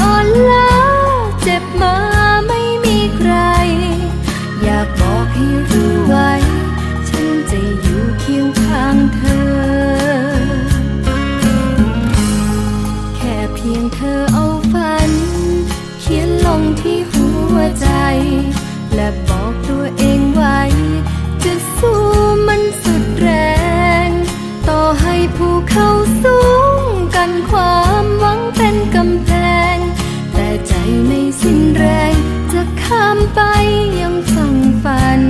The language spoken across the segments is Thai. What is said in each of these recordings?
อ่อนล้าเจ็บมาไม่มีใครอยากบอกให้รู้ไว้ฉันจะอยู่เคียงข้างเธอแค่เพียงเธอเอาฝันเขียนลงที่หัวใจและบอกตัวเองไว้จะสู้มันสุดแรงต่อให้ภูเขาสูงกันความหวังเป็นกำแพงแต่ใจไม่สิ้นแรงจะข้ามไปยังฝั่งฝัน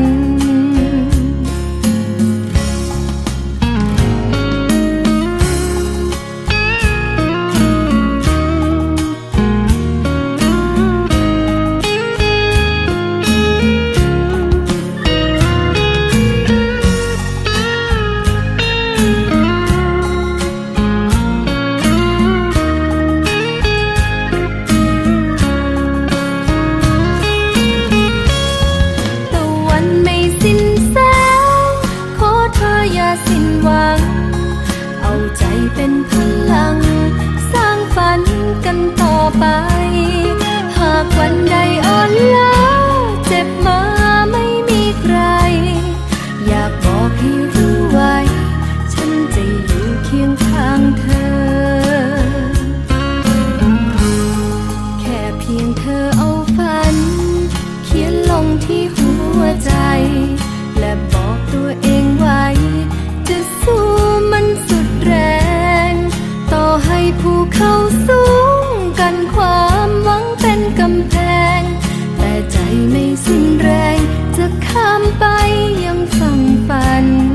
เป็นพลังสร้างฝันกันต่อไปหากวันใดอ่อนล้าเจ็บมาไม่มีใครอยากบอกให้รู้ไว้ฉันจะอยู่เคียงข้างเธอแค่เพียงเธอเอาฝันเขียนลงที่หัวใจและบอกตัวเองไว้จะสู้มันสุดแรงต่อให้ภูเขาสูงกันความหวังเป็นกำแพงแต่ใจไม่สิ้นแรงจะข้ามไปยังฝั่งฝัน